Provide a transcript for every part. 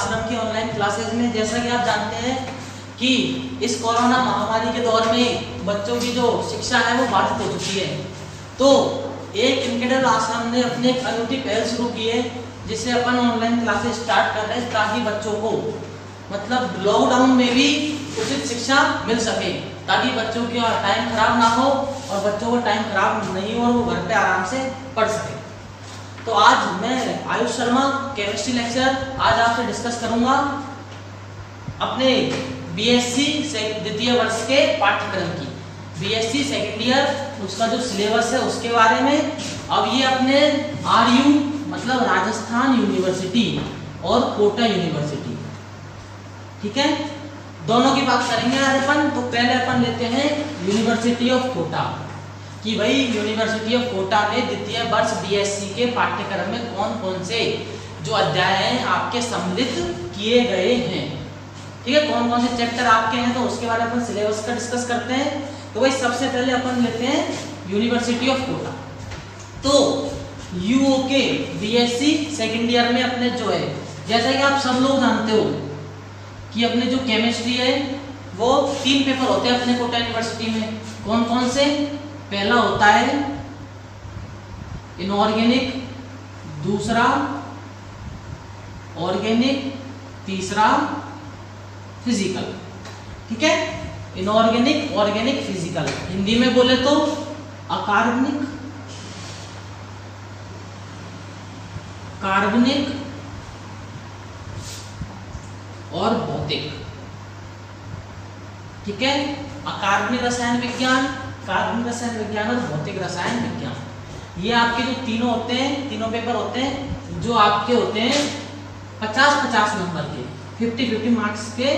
आश्रम की online classes में जैसा कि आप जानते हैं कि इस कोरोना महामारी के दौर में बच्चों की जो शिक्षा है वो बाधित हो चुकी है। तो एक इनकेडल आश्रम ने अपने एक अनूठी पहल शुरू की है जिससे अपन ऑनलाइन क्लासेस स्टार्ट कर रहे हैं ताकि बच्चों को मतलब लॉकडाउन में भी उचित शिक्षा मिल सके, ताकि बच्चों का टाइम खराब ना हो और बच्चों को टाइम खराब नहीं हो और वो घर पे आराम से पढ़ सके। तो आज मैं आयुष शर्मा केमिस्ट्री लेक्चर आज आपसे डिस्कस करूंगा अपने बीएससी द्वितीय वर्ष के पाठ्यक्रम की, बीएससी सेकेंड ईयर उसका जो सिलेबस है उसके बारे में। अब ये अपने आरयू मतलब राजस्थान यूनिवर्सिटी और कोटा यूनिवर्सिटी, ठीक है, दोनों की बात करेंगे आज अपन। तो पहले अपन लेते हैं यूनिवर्सिटी ऑफ कोटा कि भाई यूनिवर्सिटी ऑफ कोटा में द्वितीय वर्ष बीएससी के पाठ्यक्रम में कौन कौन से जो अध्याय हैं आपके सम्मिलित किए गए हैं, ठीक है, कौन कौन से चैप्टर आपके हैं, तो उसके बारे में अपन सिलेबस का डिस्कस करते हैं। तो भाई सबसे पहले अपन लेते हैं यूनिवर्सिटी ऑफ कोटा। तो यूओके बीएससी सेकेंड ईयर में अपने जो है, जैसा कि आप सब लोग जानते हो कि अपने जो केमिस्ट्री है वो 3 पेपर होते हैं अपने कोटा यूनिवर्सिटी में। कौन कौन से? पहला होता है इनऑर्गेनिक, दूसरा ऑर्गेनिक, तीसरा फिजिकल, ठीक है, इनऑर्गेनिक, ऑर्गेनिक, फिजिकल। हिंदी में बोले तो अकार्बनिक, कार्बनिक और भौतिक, ठीक है, अकार्बनिक रसायन विज्ञान, कार्बनिक रसायन विज्ञान और भौतिक रसायन विज्ञान। ये आपके जो तीनों होते हैं, तीनों पेपर होते हैं जो आपके होते हैं 50-50 नंबर के, 50-50 मार्क्स के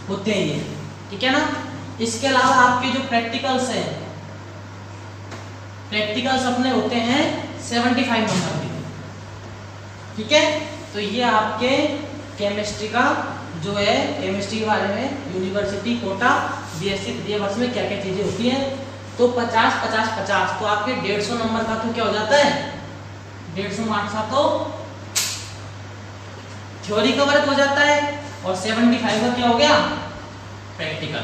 होते हैं ये, ठीक है ना। इसके अलावा आपके जो प्रैक्टिकल्स हैं, प्रैक्टिकल्स अपने होते हैं 75 नंबर के, ठीक है। तो ये आपके केमिस्ट्री का जो है, केमिस्ट्री के बारे में यूनिवर्सिटी कोटा बीएससी द्वितीय वर्ष में क्या क्या चीजें होती हैं। तो 50-50-50 तो आपके 150 नंबर का तो क्या हो जाता है, 150 मार्क्स का तो थ्योरी का वर्क हो जाता है और 75 का क्या हो गया, प्रैक्टिकल।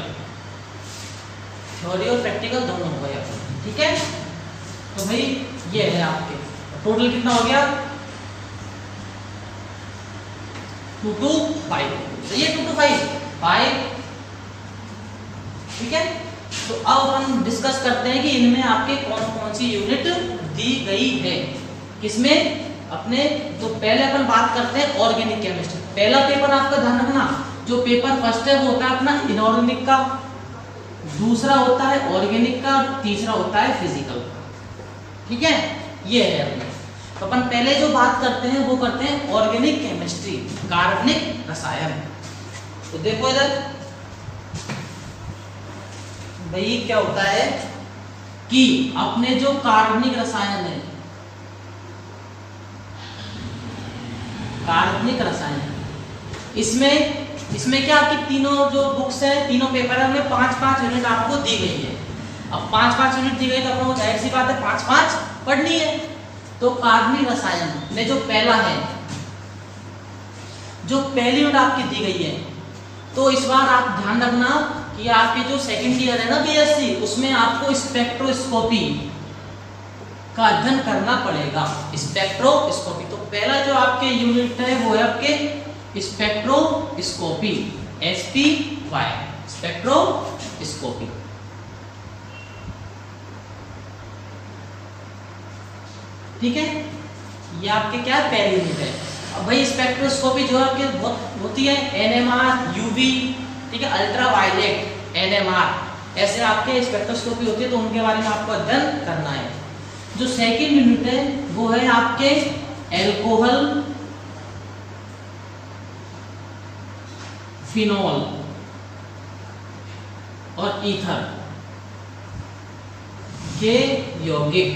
थ्योरी और प्रैक्टिकल दोनों हो गया, ठीक है। तो भाई ये है आपके टोटल कितना हो गया, 2 to 5, तो ये 2 to 5, ठीक है। तो अब हम डिस्कस करते हैं कि इनमें आपके कौन कौन सी यूनिट दी गई है, किसमें अपने। तो पहले अपन बात करते हैं ऑर्गेनिक केमिस्ट्री। पहला पेपर आपका ध्यान रखना, जो पेपर फर्स्ट है वो होता है अपना इनऑर्गेनिक का, दूसरा होता है ऑर्गेनिक का, तीसरा होता है फिजिकल, ठीक है, ये है अपने। तो अपन पहले जो बात करते हैं वो करते हैं ऑर्गेनिक केमिस्ट्री, कार्बनिक रसायन। तो देखो इधर भाई क्या होता है कि अपने जो कार्बनिक रसायन है, कार्बनिक रसायन, इसमें क्या आपकी तीनों जो बुक्स हैं, तीनों पेपर है, उनमें 5-5 यूनिट आपको दी गई है। अब 5-5 यूनिट दी गई तो अपन को जाहिर सी बात है 5-5 पढ़नी है। तो कार्बनिक रसायन में जो पहला है, जो पहली यूनिट आपकी दी गई है, तो इस बार आप ध्यान रखना कि आपके जो सेकंड ईयर है ना बीएससी, उसमें आपको स्पेक्ट्रोस्कोपी का अध्ययन करना पड़ेगा, स्पेक्ट्रोस्कोपी। तो पहला जो आपके यूनिट है वो है आपके स्पेक्ट्रोस्कोपी, SPY, स्पेक्ट्रोस्कोपी, ठीक है। ये आपके क्या पहली यूनिट है। अब भाई स्पेक्ट्रोस्कोपी जो आपके बहुत होती है, NMR, UV, ठीक है, अल्ट्रा वायलेट, NMR, ऐसे आपके स्पेक्ट्रोस्कोपी होती है, तो उनके बारे में आपको अध्ययन करना है। जो सेकंड यूनिट है वो है आपके एल्कोहल, फिनॉल और ईथर के यौगिक,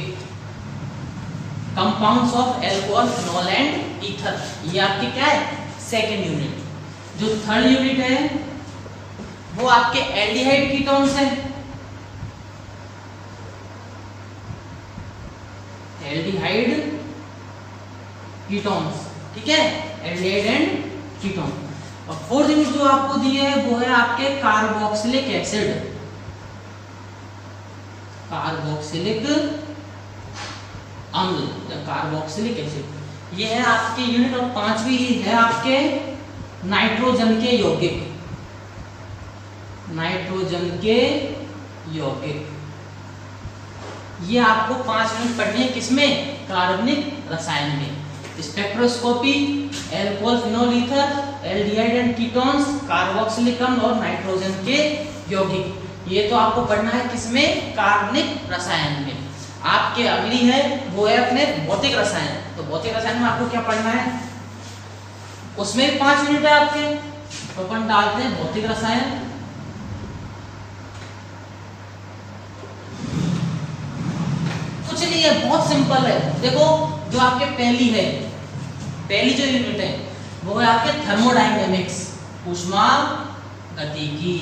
compounds of alcohol, phenol and ether, ये आपकी क्या है, सेकेंड यूनिट। जो थर्ड यूनिट है वो आपके एल्डिहाइड कीटोन्स हैं, एल्डिहाइड कीटोन्स, ठीक है, एल्डिहाइड एंड कीटोन। और फोर्थ यूनिट जो आपको दी है वो है आपके कार्बोक्सिलिक एसिड, कार्बोक्सिलिक अम्ल या कार्बोक्सिलिक एसिड, ये है आपके यूनिट। और पांचवी है आपके नाइट्रोजन के यौगिक, नाइट्रोजन के यौगिक। ये आपको 5 यूनिट पढ़ने हैं किसमें, कार्बनिक रसायन में। Spectroscopy, alcohol phenol ether, aldehyde and ketones, carboxylic अम्ल और नाइट्रोजन के यौगिक। ये तो आपको पढ़ना है किसमें, कार्बनिक रसायन में। आपके अगली है वो है अपने भौतिक रसायन। तो भौतिक रसायन में आपको क्या पढ़ना है, उसमें 5 यूनिट है आपके। तो अपन डालते हैं भौतिक रसायन। कुछ नहीं है, बहुत सिंपल है। देखो जो आपके पहली जो यूनिट है वो है आपके थर्मोडायनेमिक्स, ऊष्मागतिकी,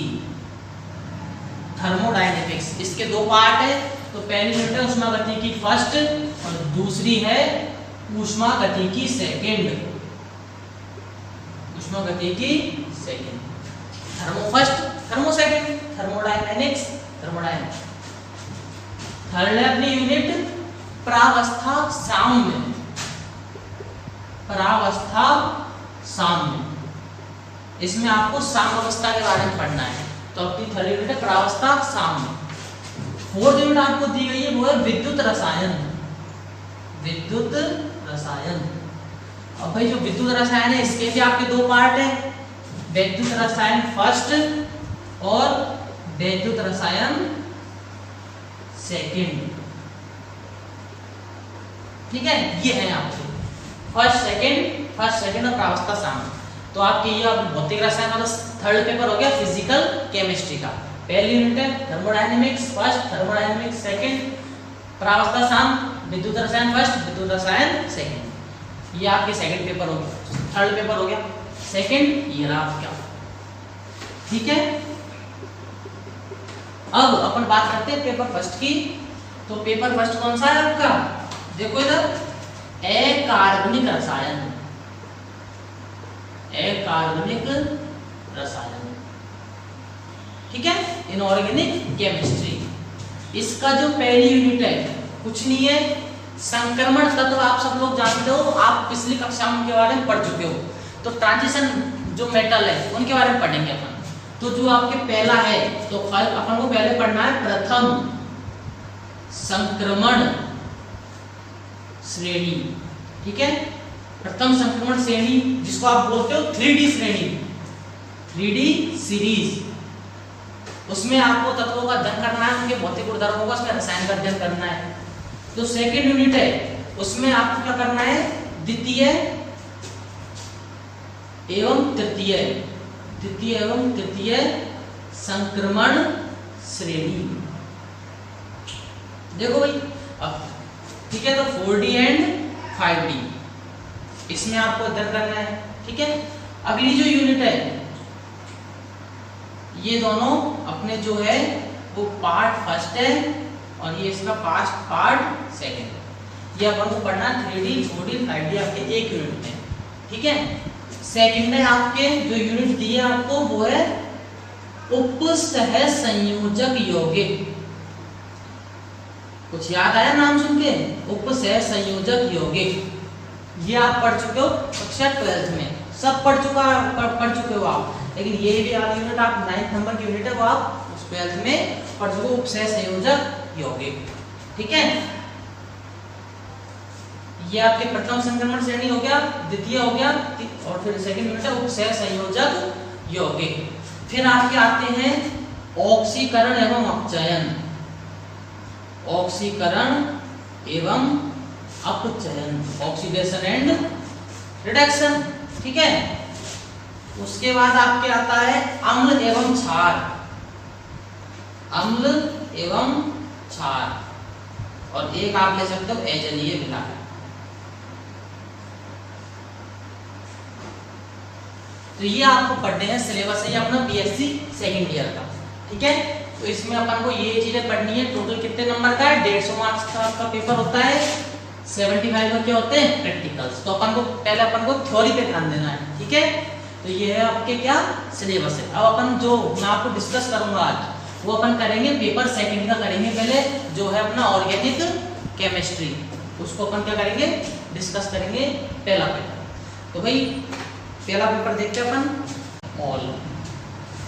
थर्मोडायनेमिक्स। इसके 2 पार्ट है। तो पहली यूनिट है ऊष्मागतिकी फर्स्ट और दूसरी है ऊष्मागतिकी सेकंड, ऊष्मागतिकी second. Thermo first, thermo second, thermodynamics, thermodynamics. Third है अपनी यूनिट प्रावस्था साम्य, प्रावस्था साम्य। इसमें आपको साम्यावस्था के बारे में पढ़ना है। तो अपनी थर्ड यूनिट है प्रावस्था साम्य। फोर्थ यूनिट आपको दी गई है वो है विद्युत रसायन, विद्युत रसायन। अब भाई जो विद्युत रसायन है इसके भी आपके 2 पार्ट है, विद्युत रसायन फर्स्ट और विद्युत रसायन सेकंड। ठीक है, ये है आपके फर्स्ट सेकंड और प्रावस्था साम्य। तो आपके ये भौतिक रसायन वाला थर्ड पेपर हो गया फिजिकल केमिस्ट्री का। पहली यूनिट है थर्मोडायनेमिक्स फर्स्ट, थर्मोडायनेमिक्स सेकंड, प्रावस्था साम्य, विद्युत रसायन फर्स्ट, विद्युत रसायन सेकंड। ये आपके सेकंड पेपर हो गया, थर्ड पेपर हो गया सेकंड, ये रहा आपका। ठीक है, अब अपन बात करते हैं पेपर फर्स्ट की। तो पेपर फर्स्ट कौन सा है आपका, देखो इधर, अकार्बनिक रसायन, अकार्बनिक रसायन। ठीक है, इनऑर्गेनिक केमिस्ट्री। इसका जो पहली यूनिट है कुछ नहीं है, संक्रमण तत्व। आप सब लोग जानते हो, आप पिछली कक्षा में उनके बारे में पढ़ चुके हो। तो ट्रांजिशन जो मेटल है उनके बारे में पढ़ेंगे अपन। तो जो आपके पहला है तो अपन को पहले पढ़ना है प्रथम संक्रमण श्रेणी। ठीक है, प्रथम संक्रमण श्रेणी जिसको आप बोलते हो 3D श्रेणी, 3D सीरीज। उसमें आपको तत्वों का अध्ययन करना है, उनके भौतिक गुणधर्मों का, उसमें रसायन का अध्ययन करना है। तो सेकेंड यूनिट है उसमें आपको क्या करना है, द्वितीय एवं तृतीय संक्रमण श्रेणी। देखो भाई अब ठीक है, तो 4D एंड 5D इसमें आपको अध्ययन करना है। ठीक है, अगली जो यूनिट है ये दोनों अपने जो है वो पार्ट फर्स्ट है और ये इसका पार्ट सेकंड। ये अपन को पढ़ना 3D 4D 5D आपके एक यूनिट में। ठीक है, सेकंड है आपके जो यूनिट दी है आपको वो है उपसह संयोजक यौगिक। कुछ याद आया नाम सुन के, उपसह संयोजक यौगिक। ये आप पढ़ चुके हो कक्षा 12th में, सब पढ़ चुके हो आप। लेकिन ये भी वाली यूनिट आप 9th नंबर की यूनिट है वो आप उस 12th में पढ़ चुके हो, उपसह संयोजक यौगिक। ठीक है, ये आपके प्रथम संक्रमण श्रेणी हो गया, द्वितीय हो गया और फिर सेकंड यूनिट है उपसह संयोजक यौगिक। फिर आपके आते हैं ऑक्सीकरण एवं अपचयन, ऑक्सीकरण एवं अपचयन, ऑक्सीडेशन एंड रिडक्शन। ठीक है, उसके बाद आपके आता है अम्ल एवं क्षार, अम्ल एवं क्षार। और एक आप ले सकते हो अजलीय विलायक। तो ये आपको पढ़ने हैं, सिलेबस है ये अपना बीएससी सेकंड ईयर का। ठीक है, तो इसमें अपन को ये चीजें पढ़नी है। टोटल कितने नंबर का है, 150 मार्क्स का आपका पेपर होता है। 75 का क्या होते हैं प्रैक्टिकल्स। तो अपन को पहले अपन को थ्योरी पे ध्यान देना है। ठीक है, तो ये है आपके क्या सिलेबस है। अब अपन जो मैं आपको डिस्कस करूंगा आज वो अपन करेंगे पेपर सेकंड का करेंगे पहले, जो है अपना ऑर्गेनिक केमिस्ट्री, उसको अपन क्या करेंगे डिस्कस करेंगे पहला पेपर। तो भाई पहला पेपर देखते हैं अपन ऑल,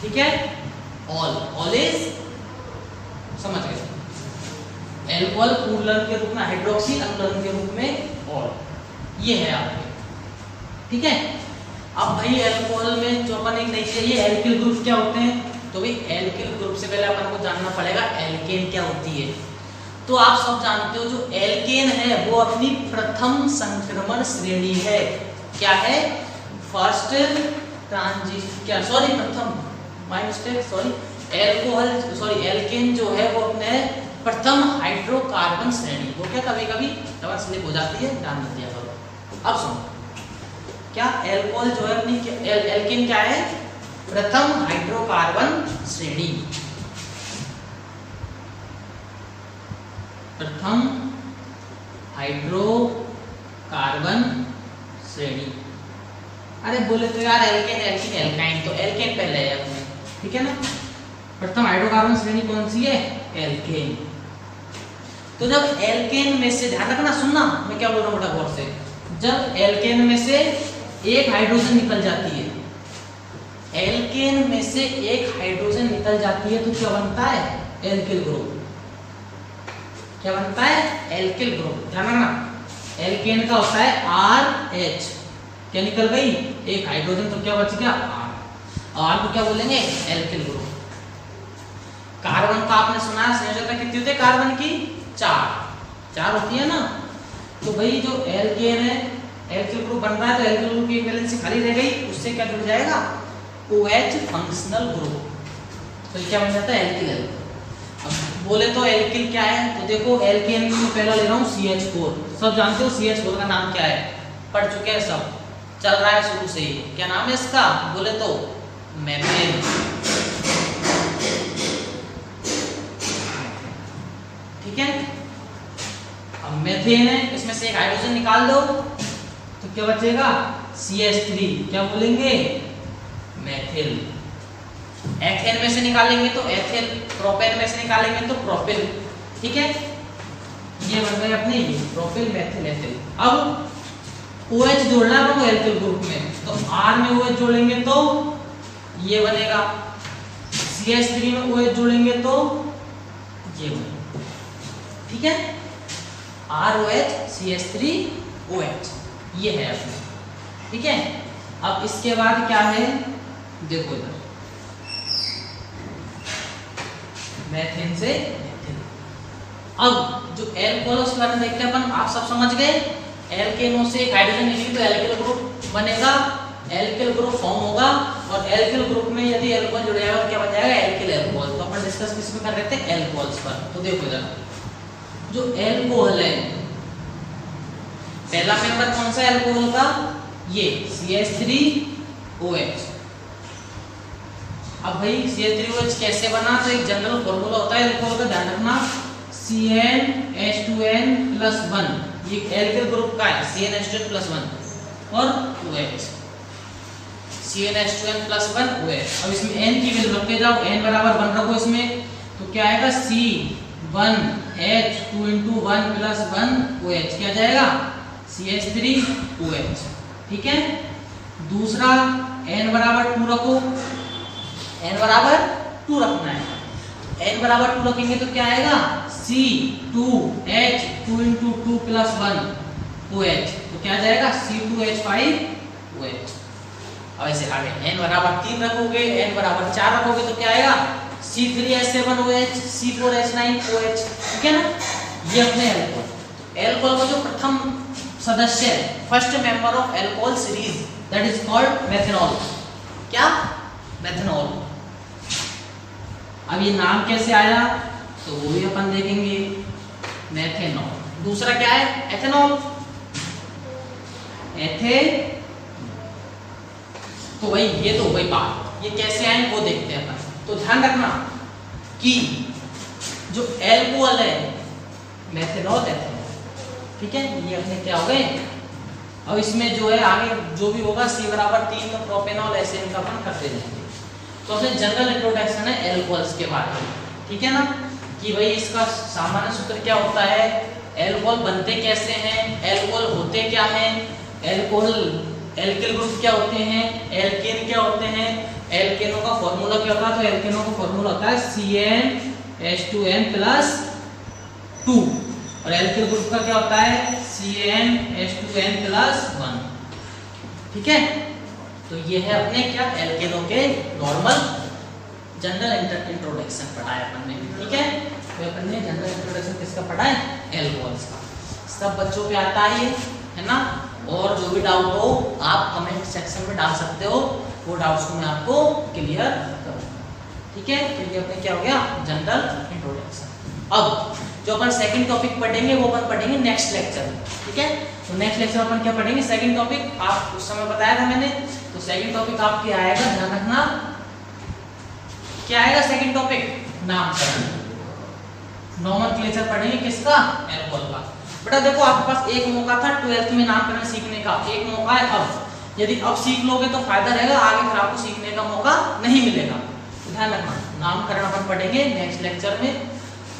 ठीक है। ऑल इज समझ गए, एल्कोहल पूर्ण के रूप में हाइड्रोक्सी अनुलग्न के रूप में ऑल, ये है आपके, ठीक है। अब भाई एल्कोहल में जो अपन एक नहीं चाहिए एल्किल ग्रुप क्या होते हैं, तो भाई एल्किल ग्रुप से पहले अपन को जानना पड़ेगा एल्केन क्या होती है। तो आप सब जानते हो जो एल्केन है वो अपनी प्रथम संक्रमण श्रेणी है, क्या है फर्स्ट ट्रांजिशन, क्या सॉरी प्रथम माय मिस्टेक सॉरी एल्केन जो है वो अपने प्रथम हाइड्रोकार्बन श्रेणी, वो क्या कभी कभी डबल स्लिप हो जाती है, ध्यान दिया करो। अब सुनो क्या एल्कोहल जो है अपनी एल्केन क्या है प्रथम हाइड्रोकार्बन श्रेणी, प्रथम हाइड्रोकार्बन श्रेणी। अरे बोले तो यार एल्केन एल्किन एल्काइन, तो एल्केन पहले है अपने, ठीक है ना। प्रथम हाइड्रोकार्बन श्रेणी कौन सी है एल्केन। तो जब एल्केन में से ध्यान रखना सुनना मैं क्या बोल रहा हूँ बड़ा गौर से, जब एल्केन में से एक हाइड्रोजन निकल जाती है, एल्केन में से एक हाइड्रोजन निकल जाती है तो क्या बनता है एल्किल ग्रुप, क्या बनता है एल्किल ग्रुप। ध्यान रखना एल्केन का होता है RH, क्या निकल गई एक हाइड्रोजन तो क्या बच गया R को क्या बोलेंगे एल्किल ग्रुप। कार्बन का आपने सुना है संयोजकता कितनी होती है कार्बन की 4 होती है ना। तो भाई जो एल्केन है एल्किल ग्रुप बन रहा है तो एल्किल ग्रुप की वैलेंसी खाली रह गई, उससे क्या जुड़ जाएगा OH फंक्शनल ग्रुप, तो क्या बन जाता है एल्किल। अब बोले तो एल्किल क्या है, तो देखो एल्केन में पहला ले रहा हूँ CH4, सब जानते हो CH4 का नाम क्या है, पढ़ चुके हैं सब, चल रहा है शुरू से ही। क्या नाम है इसका, बोले तो मेथेन, ठीक है। अब मेथेन है, इसमें से एक हाइड्रोजन निकाल दो तो क्या बचेगा CH3, क्या बोलेंगे मेथिल। एथेन में से निकालेंगे तो एथिल, प्रोपेन में से निकालेंगे तो प्रोपिल, ठीक है। ये बन गए अपने प्रोपिल मेथिल एथिल। अब OH जोड़ना है हमको एल्किल ग्रुप में, तो R में OH जोड़ेंगे तो ये बनेगा, CH3 में OH जोड़ेंगे तो ये बनेगा, ठीक है। ROH CH3 OH ये है अपने, ठीक है। अब इसके बाद क्या है देखो इधर मेथेन से मेथिल। अब जो एल्कोहल उसके बारे में देखते हैं अपन, आप सब समझ गए एल्केनों से एक हाइड्रोजन निकली तो एल्किल ग्रुप बनेगा, एल्किल ग्रुप फॉर्म होगा और एल्किल ग्रुप में यदि एल्कोहल जुड़ जाएगा तो क्या बन जाएगा एल्किल एल्कोहल। तो अपन डिस्कस किस पे कर रहे थे एल्कोहल्स पर। तो देखो इधर जो एल्कोहल है पहला मेंबर कौन सा एल्कोहल का, ये CH3OH। अब भाई CH3OH कैसे बना, तो एक जनरल फॉर्मूला होता है एल्कोहल का, ध्यान रखना CnH2n+1, ये एल्किल ग्रुप का है CnH2n+1 और OH, CnH2n+1 OH। अब इसमें n की वैल्यू रखते जाओ, n बराबर 1 रखो इसमें, तो क्या आएगा C1H2 × 1 + 1 क्या जाएगा CH3OH, ठीक है। दूसरा n बराबर 2 रखो, n बराबर 2 रखना है, n बराबर 2 रखेंगे तो क्या आएगा C2H2 × 2 + 1 OH, तो क्या जाएगा C2H5OH। अब ऐसे आगे n बराबर 3 रखोगे, n बराबर 4 रखोगे तो क्या आएगा C3H7OH C4H9OH, ठीक है ना। ये अपने एल्कोहल, एल्कोहल का जो प्रथम सदस्य है first member of alcohol series that is called methanol, क्या मेथनॉल। अब ये नाम कैसे आया तो वो भी अपन देखेंगे, मेथेनॉल। दूसरा क्या है एथेनॉल, तो भाई ये तो वही बात, ये कैसे आए वो देखते हैं अपन। तो ध्यान रखना कि जो एल्कोहल है मेथेनॉल एथेनॉल, ठीक है। ये अपने क्या हो गए अब इसमें जो है आगे जो भी होगा C बराबर 3 तो प्रोपेनॉल ऐसे इनका अपन करते जाएंगे। तो अपने जनरल इंट्रोडक्शन है एल्कोहल्स के बारे में, ठीक है ना, कि भाई इसका सामान्य सूत्र क्या होता है, एल्कोहल बनते कैसे हैं, एल्कोहल होते क्या हैं, एल्कोहल एल्किल ग्रुप क्या होते हैं, एल्केन क्या होते हैं, एल्केनों का फॉर्मूला क्या होता है। तो एल्केनों का फॉर्मूला होता है CnH2n+2 और एल्किल ग्रुप का क्या होता है CnH2n+1, ठीक है। तो ये है अपने क्या एल्केनों के नॉर्मल जनरल इंट्रोडक्शन पढ़ा है अपन ने, ठीक है। तो अपन ने जनरल इंट्रोडक्शन किसका पढ़ा है, एल्कोहल्स का। सब बच्चों पे आता है ना। और जो भी डाउट हो आप कमेंट सेक्शन में डाल सकते हो, वो डाउट्स को मैं आपको क्लियर करूँगा, ठीक है। तो ये अपने क्या हो गया जनरल इंट्रोडक्शन। अब जो अपन सेकंड टॉपिक पढ़ेंगे वो अपन पढ़ेंगे नेक्स्ट लेक्चर में, ठीक है। तो नेक्स्ट लेक्चर अपन क्या पढ़ेंगे, सेकंड टॉपिक आप उस समय बताया था मैंने। तो सेकंड टॉपिक आपके आएगा, ध्यान रखना क्या आएगा सेकंड टॉपिक, नामकरण, नोमेनक्लेचर पढ़ेंगे किसका, एल्कोहल का। बेटा देखो आपके पास एक मौका था 12th में नामकरण सीखने का, एक मौका है अब। यदि अब सीख लोगे तो फायदा रहेगा, आगे फिर आपको सीखने का मौका नहीं मिलेगा। ध्यान रखना, नामकरण अपन पढ़ेंगे नेक्स्ट लेक्चर में।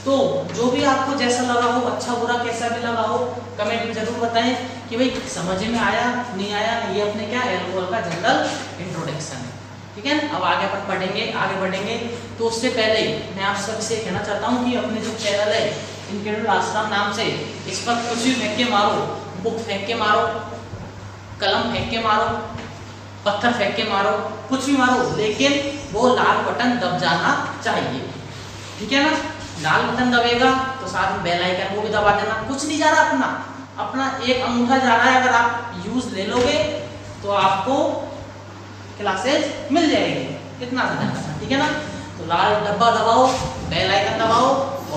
तो जो भी आपको जैसा लगा हो, अच्छा बुरा कैसा भी लगा हो, कमेंट में जरूर बताएं कि भाई समझ में आया नहीं आया। ये अपने क्या एल्कोहल का जनरल इंट्रोडक्शन है, ठीक है। अब आगे अपन पढ़ेंगे, आगे बढ़ेंगे। तो उससे पहले मैं आप सबसे कहना चाहता हूँ कि अपने जो चैनल है इनकेडल आश्रम नाम से, इस पर कुछ भी फेंक के मारो, बुक फेंक के मारो, कलम फेंक के मारो, पत्थर फेंक के मारो, कुछ भी मारो, लेकिन वो लाल बटन दब जाना चाहिए, ठीक है ना। लाल बटन दबेगा तो साथ में बेल आइकन को भी दबा देना। कुछ नहीं जा रहा, अपना एक अंगूठा जा रहा है। अगर आप यूज ले लोगे तो आपको क्लासेस मिल जाएगी, कितना सा ध्यान रखना, ठीक है ना। तो लाल डब्बा दबाओ, बेल आइकन दबाओ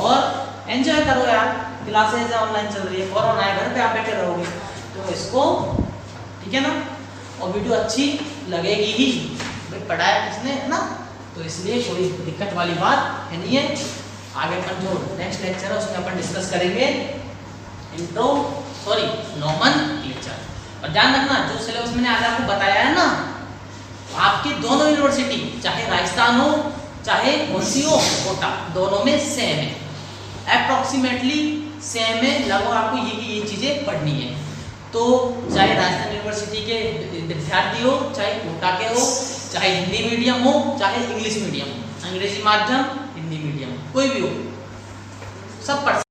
और एंजॉय करो यार। क्लासेस ऑनलाइन चल रही है, कोरोना है, घर पे आप बैठे रहोगे तो इसको, ठीक है ना। और वीडियो अच्छी लगेगी ही, भाई पढ़ाया किसने, है ना। तो इसलिए कोई दिक्कत वाली बात है नहीं है। आगे अपन जो नेक्स्ट लेक्चर है उसमें अपन डिस्कस करेंगे नोमेनक्लेचर। और ध्यान रखना जो सिलेबस मैंने आज आपको बताया है ना, आपकी दोनों यूनिवर्सिटी चाहे राजस्थान हो चाहे कौन-सी हो, कोटा, दोनों में सेम है, अप्रोक्सीमेटली सेम है। लगभग आपको ये चीजें पढ़नी है। तो चाहे राजस्थान यूनिवर्सिटी के विद्यार्थी हो, चाहे कोटा के हो, चाहे हिंदी मीडियम हो, चाहे इंग्लिश मीडियम, अंग्रेजी माध्यम, हिंदी मीडियम, कोई भी हो, सब पढ़